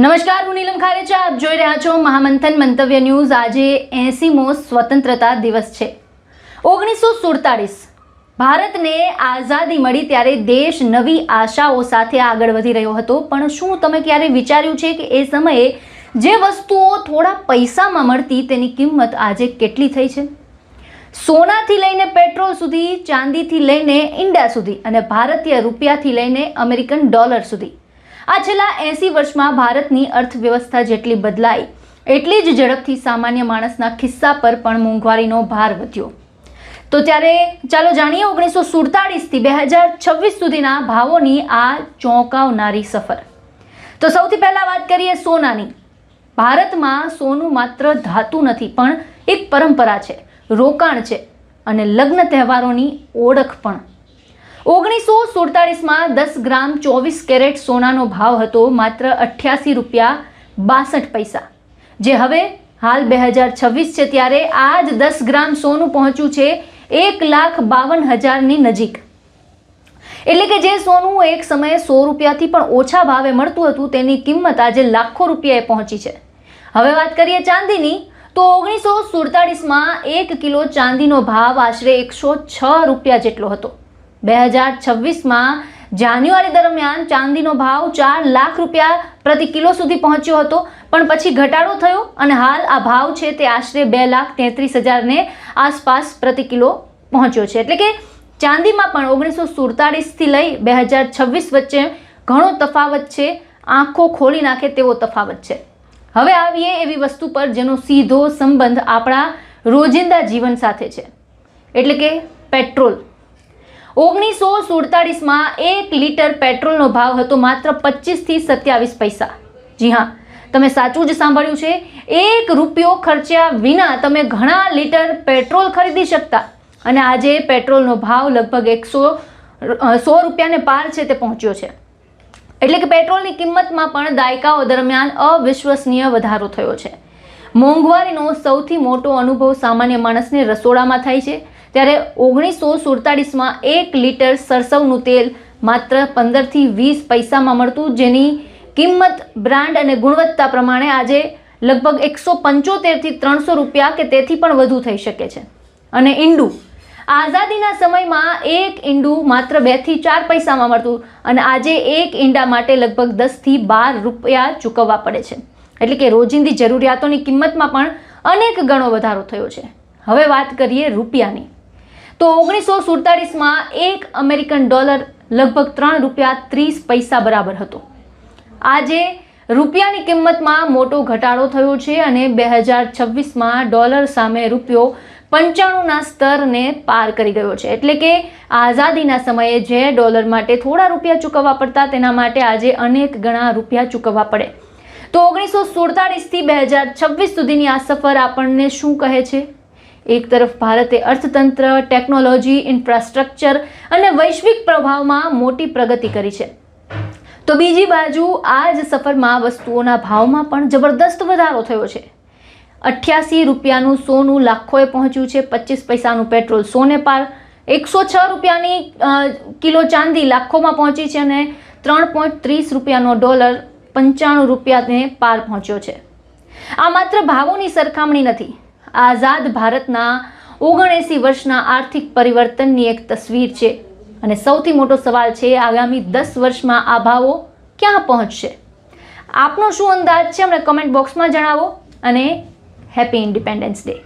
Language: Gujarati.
નમસ્કાર, હું નીલમ ખારેચા. આપ જોઈ રહ્યા છો મહામંથન મંતવ્ય ન્યૂઝ. આજે 80મો સ્વતંત્રતા દિવસ છે. 1947 ભારતને આઝાદી મળી ત્યારે દેશ નવી આશાઓ સાથે આગળ વધી રહ્યો હતો. પણ શું તમે ક્યારે વિચાર્યું છે કે એ સમયે જે વસ્તુઓ થોડા પૈસામાં મળતી તેની કિંમત આજે કેટલી થઈ છે? સોનાથી લઈને પેટ્રોલ સુધી, ચાંદીથી લઈને ઈંડા સુધી અને ભારતીય રૂપિયાથી લઈને અમેરિકન ડોલર સુધી આ છેલ્લા 80 વર્ષમાં ભારતની અર્થવ્યવસ્થા જેટલી બદલાઈ એટલી જ ઝડપથી સામાન્ય માણસના ખિસ્સા પર પણ મોંઘવારીનો ભાર વધ્યો. તો ત્યારે ચાલો જાણીએ 1947 થી 2026 સુધીના ભાવોની આ ચોંકાવનારી સફર. તો સૌથી પહેલા વાત કરીએ સોનાની. ભારતમાં સોનું માત્ર ધાતુ નથી પણ એક પરંપરા છે, રોકાણ છે અને લગ્ન તહેવારોની ઓળખ પણ. 1947માં 10 ગ્રામ 24 કેરેટ સોનાનો ભાવ હતો માત્ર 88 રૂપિયા 62 પૈસા, જે હવે હાલ 2026 છે ત્યારે આ જ 10 ગ્રામ સોનું પહોંચ્યું છે 1,52,000ની નજીક. એટલે કે જે સોનું એક સમયે 100 રૂપિયાથી પણ ઓછા ભાવે મળતું હતું તેની કિંમત આજે લાખો રૂપિયાએ પહોંચી છે. હવે વાત કરીએ ચાંદીની. તો 1947માં 1 કિલો ચાંદીનો ભાવ આશરે 106 રૂપિયા જેટલો હતો. 2026માં જાન્યુઆરી દરમિયાન ચાંદીનો ભાવ 4 લાખ રૂપિયા પ્રતિ કિલો સુધી પહોંચ્યો હતો, પણ પછી ઘટાડો થયો અને હાલ આ ભાવ છે તે આશરે 2,33,000ને આસપાસ પ્રતિ કિલો પહોંચ્યો છે. એટલે કે ચાંદીમાં પણ 1947થી લઈ 2026 વચ્ચે ઘણો તફાવત છે. આંખો ખોલી નાખે તેવો તફાવત છે. હવે આવીએ એવી વસ્તુ પર જેનો સીધો સંબંધ આપણા રોજિંદા જીવન સાથે છે, એટલે કે પેટ્રોલ. 1947માં 1 લીટર પેટ્રોલનો ભાવ હતો માત્ર 25 થી 27 પૈસા. જી હા, તમે સાચું જ સાંભળ્યું છે. 1 રૂપિયો ખર્ચ્યા વિના તમે ઘણા લીટર પેટ્રોલ ખરીદી શકતા અને આજે પેટ્રોલનો ભાવ લગભગ 100 રૂપિયાને પાર છે તે પહોંચ્યો છે. એટલે કે પેટ્રોલની કિંમતમાં પણ દાયકાઓ દરમિયાન અવિશ્વસનીય વધારો થયો છે. મોંઘવારીનો સૌથી મોટો અનુભવ સામાન્ય માણસને રસોડામાં થાય છે. ત્યારે 1947માં 1 લીટર સરસવનું તેલ માત્ર 15 થી 20 પૈસામાં મળતું, જેની કિંમત બ્રાન્ડ અને ગુણવત્તા પ્રમાણે આજે લગભગ 175 થી 300 રૂપિયા કે તેથી પણ વધુ થઈ શકે છે. અને ઈંડું, આઝાદીના સમયમાં 1 ઈંડું માત્ર 2 થી 4 પૈસામાં મળતું અને આજે 1 ઈંડા માટે લગભગ 10 થી 12 રૂપિયા ચૂકવવા પડે છે. એટલે કે રોજિંદી જરૂરિયાતોની કિંમતમાં પણ અનેક ગણો વધારો થયો છે. હવે વાત કરીએ રૂપિયાની. તો 1947માં 1 અમેરિકન ડોલર લગભગ 3 રૂપિયા 30 પૈસા બરાબર હતો. આજે રૂપિયાની કિંમતમાં મોટો ઘટાડો થયો છે અને 2026માં ડોલર સામે રૂપિયો 95ના સ્તરને પાર કરી ગયો છે. એટલે કે આઝાદીના સમયે જે ડોલર માટે થોડા રૂપિયા ચૂકવવા પડતા તેના માટે આજે અનેક ગણા રૂપિયા ચૂકવવા પડે. તો 1947 થી 2026 સુધીની આ સફર આપણને શું કહે છે? એક તરફ ભારતે અર્થતંત્ર, ટેકનોલોજી, ઇન્ફ્રાસ્ટ્રક્ચર અને વૈશ્વિક પ્રભાવમાં મોટી પ્રગતિ કરી છે, તો બીજી બાજુ આ જ સફરમાં વસ્તુઓના ભાવમાં પણ જબરદસ્ત વધારો થયો છે. 88 રૂપિયાનું સોનું લાખોએ પહોંચ્યું છે, 25 પૈસાનું પેટ્રોલ 100ને પાર, 106 રૂપિયાની કિલો ચાંદી લાખોમાં પહોંચી છે અને 3.30 રૂપિયાનો ડોલર 95 રૂપિયાને પાર પહોંચ્યો છે. આ માત્ર ભાવોની સરખામણી નથી, આઝાદ ભારતના 79 વર્ષના આર્થિક પરિવર્તનની એક તસવીર છે. અને સૌથી મોટો સવાલ છે, આગામી 10 વર્ષમાં આ ભાવો ક્યાં પહોંચશે? આપનો શું અંદાજ છે? અમને કમેન્ટ બોક્સમાં જણાવો અને હેપી ઇન્ડિપેન્ડન્સ ડે.